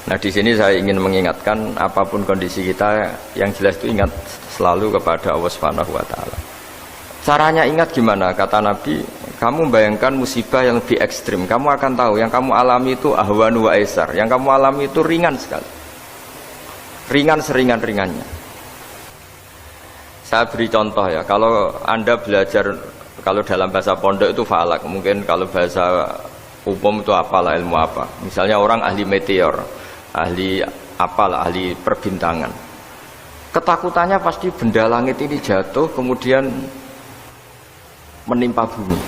Nah, di sini saya ingin mengingatkan apapun kondisi kita, yang jelas itu ingat selalu kepada Allah Subhanahu wa taala. Caranya ingat gimana? Kata Nabi, kamu bayangkan musibah yang lebih ekstrim, kamu akan tahu yang kamu alami itu ahwanu wa aisar, yang kamu alami itu ringan sekali. Ringan seringan-ringannya. Saya beri contoh ya, kalau Anda belajar, kalau dalam bahasa pondok itu falak, mungkin kalau bahasa umum itu apalah, ilmu apa. Misalnya orang ahli meteor, ahli apalah, ahli perbintangan. Ketakutannya pasti benda langit ini jatuh kemudian menimpa bumi.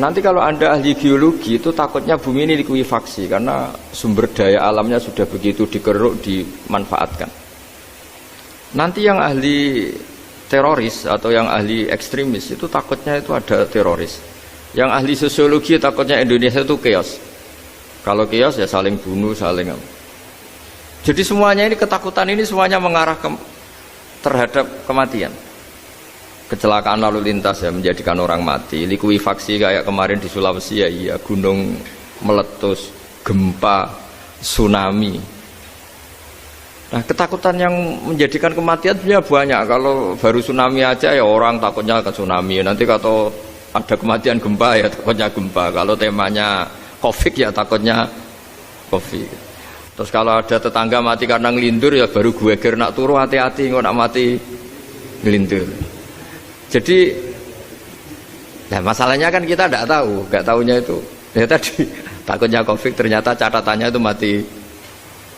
Nanti kalau Anda ahli geologi itu takutnya bumi ini likuifaksi karena sumber daya alamnya sudah begitu dikeruk, dimanfaatkan. Nanti yang ahli teroris atau yang ahli ekstremis itu takutnya itu ada teroris. Yang ahli sosiologi takutnya Indonesia itu chaos. Kalau chaos ya saling bunuh, saling. Jadi semuanya ini, ketakutan ini semuanya mengarah terhadap kematian. Kecelakaan lalu lintas ya menjadikan orang mati, likuifaksi kayak kemarin di Sulawesi ya, iya, gunung meletus, gempa, tsunami. Nah, ketakutan yang menjadikan kematian sebenarnya banyak. Kalau baru tsunami aja ya orang takutnya ke tsunami. Nanti kalau ada kematian gempa ya takutnya gempa. Kalau temanya Covid ya takutnya Covid. Terus kalau ada tetangga mati karena ngelindur ya baru gue ger nak turu, hati-hati nggak nak mati ngelindur. Jadi, nah masalahnya kan kita tidak tahu, nggak tahunya itu. Ya tadi takutnya Covid, ternyata catatannya itu mati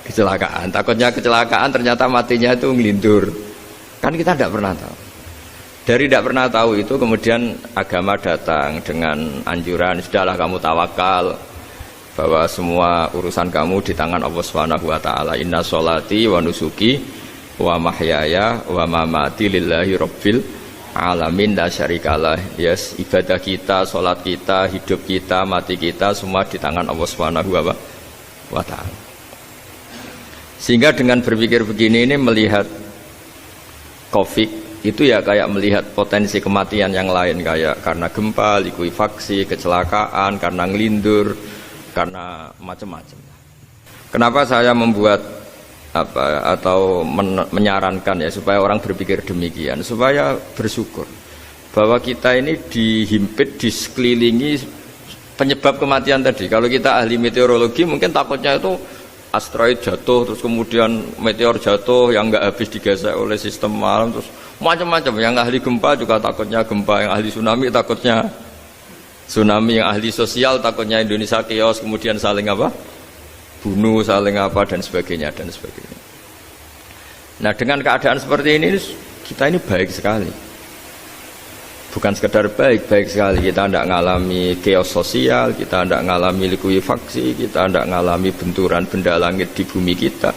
kecelakaan. Takutnya kecelakaan, ternyata matinya itu ngelindur. Kan kita tidak pernah tahu. Dari tidak pernah tahu itu kemudian agama datang dengan anjuran, sudahlah kamu tawakal bahwa semua urusan kamu di tangan Allah Subhanahu wa taala. Inna sholati wa nusuki wa mahyaya wa mamati lillahi rabbil alamin la syarikalah. Yes, ibadah kita, sholat kita, hidup kita, mati kita semua di tangan Allah Subhanahu wa taala. Sehingga dengan berpikir begini ini melihat Covid itu ya kayak melihat potensi kematian yang lain, kayak karena gempa, likuifaksi, kecelakaan, karena ngelindur, karena macam-macam. Kenapa saya membuat atau menyarankan ya supaya orang berpikir demikian, supaya bersyukur bahwa kita ini dihimpit, disekelilingi penyebab kematian tadi. Kalau kita ahli meteorologi mungkin takutnya itu asteroid jatuh, terus kemudian meteor jatuh yang nggak habis digesek oleh sistem alam, terus macam-macam. Yang ahli gempa juga takutnya gempa, yang ahli tsunami takutnya tsunami, yang ahli sosial takutnya Indonesia chaos, kemudian saling bunuh, saling dan sebagainya dan sebagainya. Nah, dengan keadaan seperti ini kita ini baik sekali. Bukan sekedar baik sekali. Kita tidak mengalami chaos sosial, kita tidak mengalami likuifaksi, kita tidak mengalami benturan benda langit di bumi kita.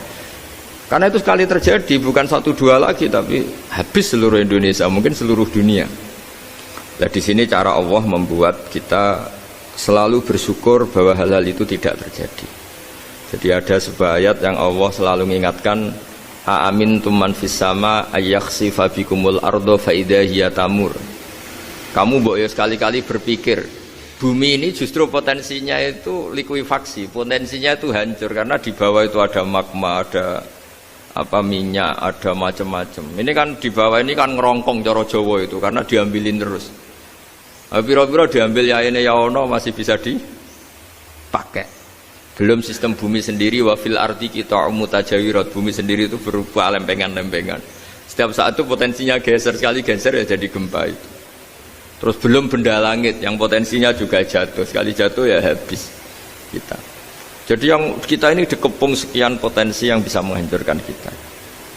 Karena itu sekali terjadi, bukan 1-2 lagi, tapi habis seluruh Indonesia, mungkin seluruh dunia. Nah, di sini cara Allah membuat kita selalu bersyukur bahwa hal-hal itu tidak terjadi. Jadi ada sebuah ayat yang Allah selalu mengingatkan, aamintum man fis sama ayakhsifa bikumul ardo fa idza hiya tamur. Kamu mbok ya sekali-kali berpikir bumi ini justru potensinya itu likuifaksi, potensinya itu hancur karena di bawah itu ada magma, ada minyak, ada macam-macam. Ini kan di bawah ini kan ngerongkong cara Jawa itu karena diambilin terus. Piro-piro diambil ya ini ya ono masih bisa dipakai. Belum sistem bumi sendiri, wafil arti kita mutajawirat, bumi sendiri itu berupa lempengan-lempengan. Setiap saat itu potensinya geser, sekali geser ya jadi gempa itu. Terus belum benda langit yang potensinya juga jatuh, sekali jatuh ya habis kita. Jadi yang kita ini dikepung sekian potensi yang bisa menghancurkan kita.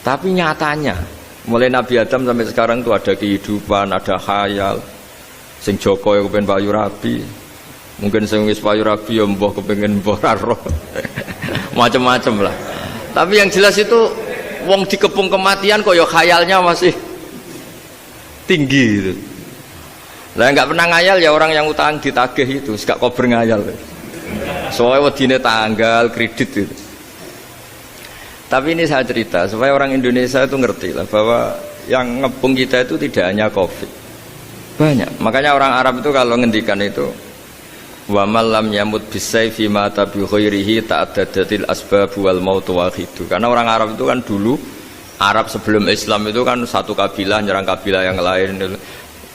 Tapi nyatanya mulai Nabi Adam sampai sekarang itu ada kehidupan, ada khayal. Sing Joko yang kepengen payu rabi, mungkin sing wis payu rabi ya mbah kepengen mbah roh. Macam-macam lah. Tapi yang jelas itu wong dikepung kematian kok ya khayalnya masih tinggi gitu. Lah enggak pernah ngayal ya orang yang utang ditagih itu, gak kober ngayal. Soalnya wedine tanggal kredit itu. Tapi ini saya cerita supaya orang Indonesia itu ngerti lah bahwa yang ngepung kita itu tidak hanya Covid. Banyak. Makanya orang Arab itu kalau ngendikan itu wa man lam yamut bisayfi mata bi ghairihi ta'addadatil asbab wal maut wahidu. Karena orang Arab itu kan dulu, Arab sebelum Islam itu kan satu kabilah nyerang kabilah yang lain.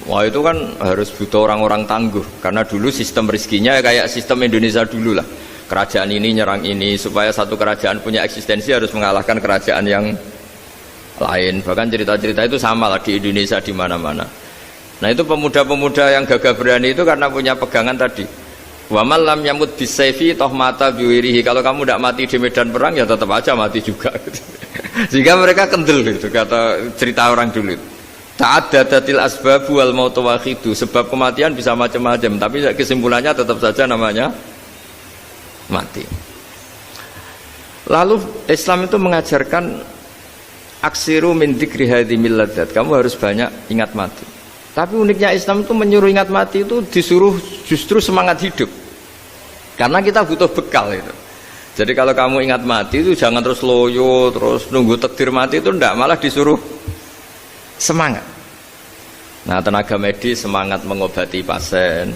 Wah itu kan harus butuh orang-orang tangguh. Karena dulu sistem rezekinya kayak sistem Indonesia dulu lah. Kerajaan ini nyerang ini, supaya satu kerajaan punya eksistensi harus mengalahkan kerajaan yang lain. Bahkan cerita-cerita itu sama lah di Indonesia di mana-mana. Nah itu pemuda-pemuda yang gagah berani itu karena punya pegangan tadi. Wa man lam yamut bisayfi toh mata biwirihi. Kalau kamu tidak mati di medan perang ya tetap aja mati juga. Sehingga mereka kendel gitu, kata cerita orang dulu. Ta'addadatil asbab wal maut wahidu. Sebab kematian bisa macam-macam, tapi kesimpulannya tetap saja namanya mati. Lalu Islam itu mengajarkan aksiru min dzikri hadhimil ladzat. Kamu harus banyak ingat mati. Tapi uniknya Islam itu menyuruh ingat mati itu disuruh justru semangat hidup. Karena kita butuh bekal itu. Jadi kalau kamu ingat mati itu jangan terus loyo, terus nunggu takdir mati, itu enggak, malah disuruh semangat. Nah, tenaga medis semangat mengobati pasien,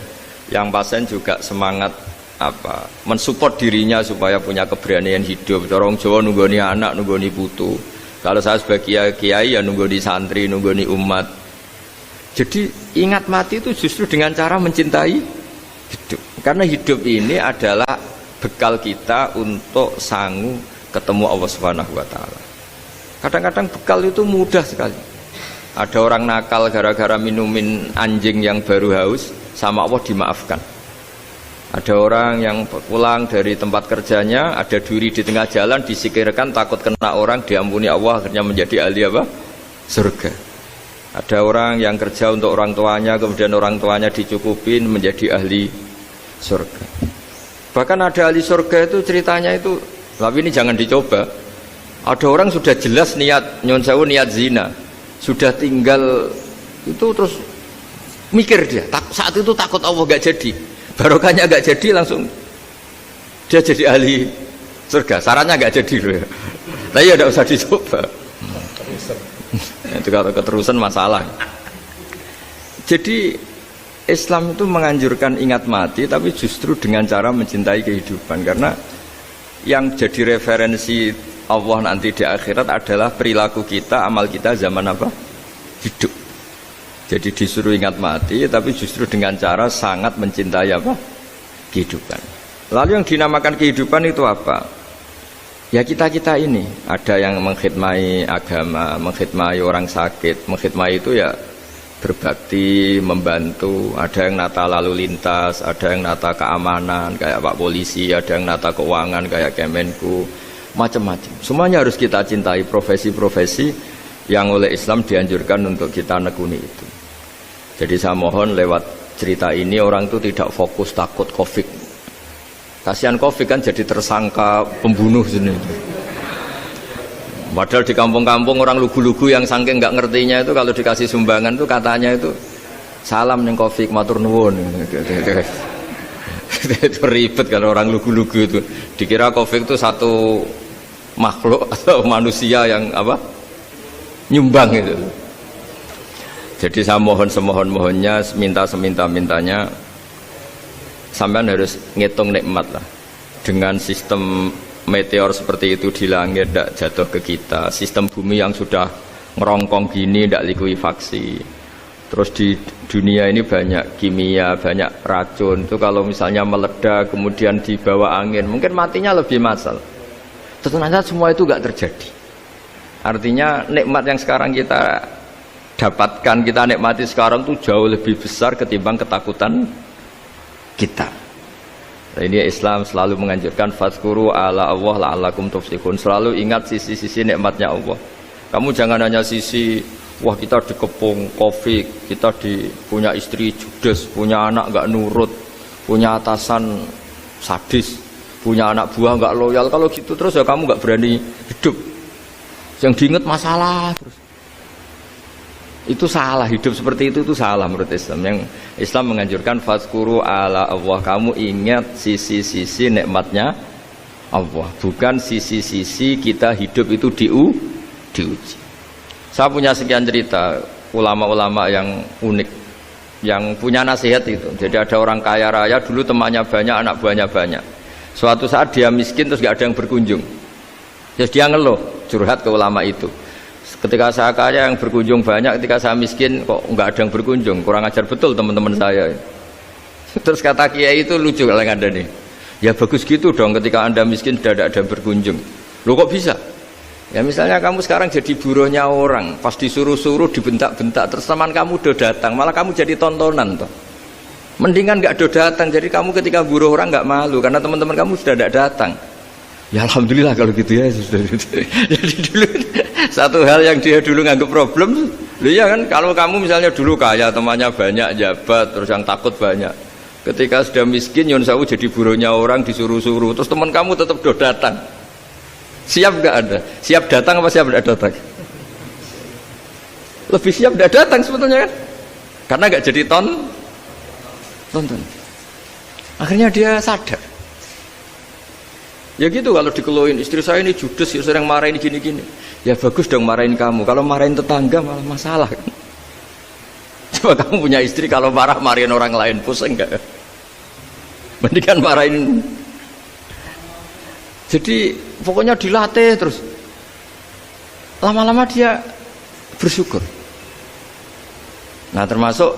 yang pasien juga semangat mensupport dirinya supaya punya keberanian hidup. Orang Jawa nunggoni anak, nunggoni putu. Kalau saya sebagai kiai ya nunggoni santri, nunggoni umat. Jadi ingat mati itu justru dengan cara mencintai hidup. Karena hidup ini adalah bekal kita untuk sanggup ketemu Allah Subhanahu wa taala. Kadang-kadang bekal itu mudah sekali. Ada orang nakal gara-gara minumin anjing yang baru haus, sama Allah dimaafkan. Ada orang yang pulang dari tempat kerjanya, ada duri di tengah jalan, disikirkan takut kena orang, diampuni Allah, akhirnya menjadi ahli apa? Surga. Ada orang yang kerja untuk orang tuanya, kemudian orang tuanya dicukupin menjadi ahli surga. Bahkan ada ahli surga itu ceritanya itu, tapi ini jangan dicoba. Ada orang sudah jelas niat nyon sewu, niat zina, sudah tinggal itu terus mikir dia, saat itu takut Allah gak jadi, barokahnya gak jadi, langsung dia jadi ahli surga. Sarannya gak jadi loh ya. Tapi ya tidak usah dicoba. Itu kalau keterusan masalah. Jadi Islam itu menganjurkan ingat mati, tapi justru dengan cara mencintai kehidupan. Karena yang jadi referensi Allah nanti di akhirat adalah perilaku kita, amal kita zaman apa? Hidup. Jadi disuruh ingat mati, tapi justru dengan cara sangat mencintai apa? Kehidupan. Lalu yang dinamakan kehidupan itu apa? Ya kita-kita ini, ada yang mengkhidmati agama, mengkhidmati orang sakit, mengkhidmati itu ya berbakti, membantu. Ada yang nata lalu lintas, ada yang nata keamanan kayak Pak Polisi, ada yang nata keuangan kayak Kemenku, macam-macam. Semuanya harus kita cintai, profesi-profesi yang oleh Islam dianjurkan untuk kita nekuni itu. Jadi saya mohon lewat cerita ini orang itu tidak fokus takut Covid. Kasihan Covid kan jadi tersangka pembunuh sini. Padahal di kampung-kampung orang lugu-lugu yang saking nggak ngertinya itu kalau dikasih sumbangan itu katanya itu salam neng Covid matur nuwun. Itu ribet kalau orang lugu-lugu itu. Dikira Covid itu satu makhluk atau manusia yang apa? Nyumbang itu. Jadi saya mohon semohon-mohonnya, minta seminta-mintanya, sampean harus ngitung nikmat lah. Dengan sistem meteor seperti itu di langit tidak jatuh ke kita, sistem bumi yang sudah ngerongkong gini tidak likuifaksi, terus di dunia ini banyak kimia, banyak racun, itu kalau misalnya meledak kemudian dibawa angin mungkin matinya lebih massal. Ternyata semua itu tidak terjadi. Artinya nikmat yang sekarang kita dapatkan, kita nikmati sekarang itu jauh lebih besar ketimbang ketakutan kita. Nah, ini Islam selalu menganjurkan fadzkuru ala Allah la'allakum tuflihun. Selalu ingat sisi-sisi nikmatnya Allah. Kamu jangan hanya sisi wah kita dikepung Covid, kita punya istri judes, punya anak nggak nurut, punya atasan sadis, punya anak buah nggak loyal. Kalau gitu terus ya kamu nggak berani hidup. Yang diingat masalah terus. Itu salah, hidup seperti itu salah menurut Islam. Yang Islam menganjurkan fadzkuru ala Allah, kamu ingat sisi-sisi nikmatnya Allah, bukan sisi-sisi kita hidup itu diuji. Saya punya sekian cerita ulama-ulama yang unik. yang punya nasihat itu. Jadi ada orang kaya raya dulu temannya banyak, anak buahnya banyak. Suatu saat dia miskin terus gak ada yang berkunjung. Terus dia ngeluh, curhat ke ulama itu. Ketika saya kaya yang berkunjung banyak, ketika saya miskin kok nggak ada yang berkunjung, kurang ajar betul teman-teman saya. Terus kata kiai itu lucu kalau yang ada nih, ya bagus gitu dong ketika anda miskin sudah ada yang berkunjung. Loh kok bisa? Ya misalnya kamu sekarang jadi buruhnya orang, pas disuruh-suruh dibentak-bentak, terus teman kamu udah datang, malah kamu jadi tontonan toh. Mendingan nggak udah datang, jadi kamu ketika buruh orang nggak malu karena teman-teman kamu sudah tidak datang. Ya alhamdulillah kalau gitu ya. Jadi dulu satu hal yang dia dulu nganggap problem, loh ya kan, kalau kamu misalnya dulu kaya, temannya banyak, jabat, terus yang takut banyak. Ketika sudah miskin, yon sawu jadi buruhnya orang, disuruh-suruh, terus teman kamu tetap udah datang. Siap nggak ada? Siap datang apa siap tidak datang? Lebih siap tidak datang sebetulnya kan? Karena nggak jadi tonton. Akhirnya dia sadar. Ya gitu kalau dikeluhin, istri saya ini judes, ya sering marahin gini-gini. Ya bagus dong marahin kamu, kalau marahin tetangga malah masalah kan? Coba kamu punya istri kalau marahin orang lain, pusing enggak? Mendingan marahin. Jadi pokoknya dilatih terus. Lama-lama dia bersyukur. Nah termasuk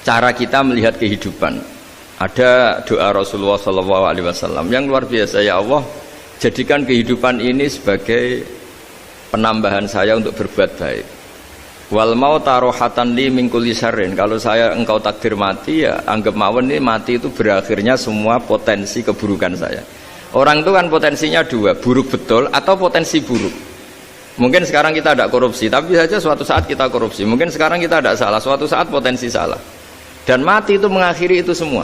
cara kita melihat kehidupan. Ada doa Rasulullah SAW yang luar biasa, ya Allah jadikan kehidupan ini sebagai penambahan saya untuk berbuat baik. Wal mauta rohatan li min kulli syarrin. Kalau saya engkau takdir mati, ya anggap mawon ini mati itu berakhirnya semua potensi keburukan saya. Orang itu kan potensinya dua, buruk betul atau potensi buruk. Mungkin sekarang kita tidak korupsi, tapi saja suatu saat kita korupsi. Mungkin sekarang kita tidak salah, suatu saat potensi salah. Dan mati itu mengakhiri itu semua.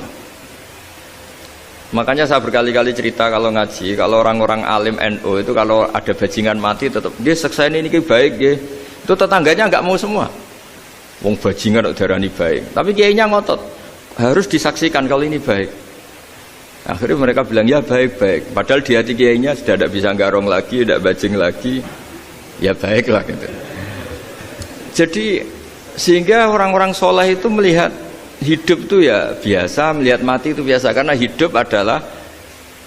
Makanya saya berkali-kali cerita kalau ngaji, kalau orang-orang alim NU itu kalau ada bajingan mati tetap dia seksain ini baik dia. Itu tetangganya nggak mau semua. Wong bajingan darani baik, tapi kiainya ngotot harus disaksikan kalau ini baik. Akhirnya mereka bilang ya baik-baik. Padahal di hati kiainya sudah tidak bisa garong lagi, tidak bajing lagi. Ya baiklah gitu. Jadi sehingga orang-orang soleh itu melihat hidup itu ya biasa, melihat mati itu biasa, karena hidup adalah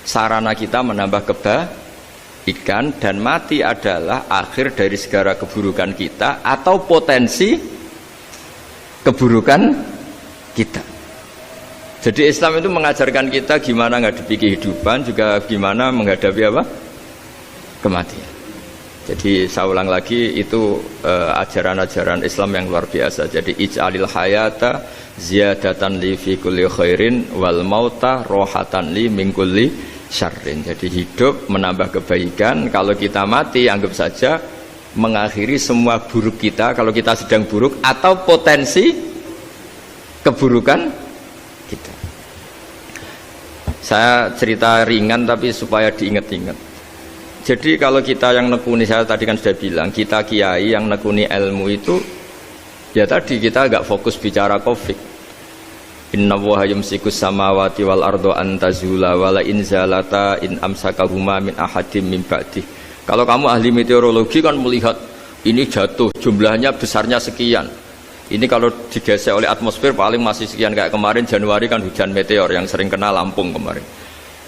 sarana kita menambah kebaikan dan mati adalah akhir dari segala keburukan kita atau potensi keburukan kita. Jadi Islam itu mengajarkan kita gimana menghadapi kehidupan, juga gimana menghadapi apa? Kematian. Jadi saya ulang lagi, itu ajaran-ajaran Islam yang luar biasa. Jadi ij'alil hayata ziyadatan li fi kulli khairin wal mauta rohatan li min kulli syarrin. Jadi hidup menambah kebaikan, kalau kita mati anggap saja mengakhiri semua buruk kita kalau kita sedang buruk atau potensi keburukan kita. Saya cerita ringan tapi supaya diingat-ingat. Jadi kalau kita yang nekuni, saya tadi kan sudah bilang, kita kiai yang nekuni ilmu itu ya tadi kita agak fokus bicara Covid. Inna Allaha yumsikus samawati wal ardo an tazula wala in zalata in amsakahuma min ahadim min ba'dih. Kalau kamu ahli meteorologi kan melihat ini jatuh jumlahnya besarnya sekian. Ini kalau digesek oleh atmosfer paling masih sekian, kayak kemarin Januari kan hujan meteor yang sering kena Lampung kemarin.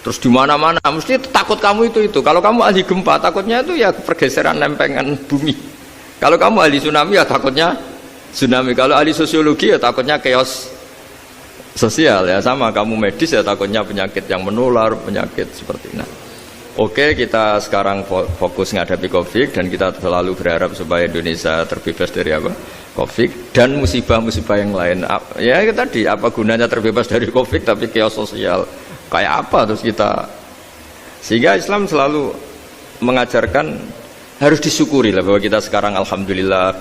Terus di mana-mana mesti takut kamu itu. Kalau kamu ahli gempa takutnya itu ya pergeseran lempengan bumi. Kalau kamu ahli tsunami ya takutnya tsunami. Kalau ahli sosiologi ya takutnya chaos sosial ya, sama kamu medis ya takutnya penyakit yang menular, penyakit seperti ini. Oke, kita sekarang fokus menghadapi Covid dan kita selalu berharap supaya Indonesia terbebas dari apa? Covid dan musibah-musibah yang lain. Ya tadi apa gunanya terbebas dari Covid tapi chaos sosial kayak apa terus kita. Sehingga Islam selalu mengajarkan harus disyukuri lah bahwa kita sekarang alhamdulillah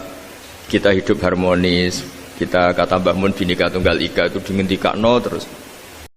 kita hidup harmonis. Kita kata Mbah Mun Bhinneka Tunggal Ika itu dingendikakno terus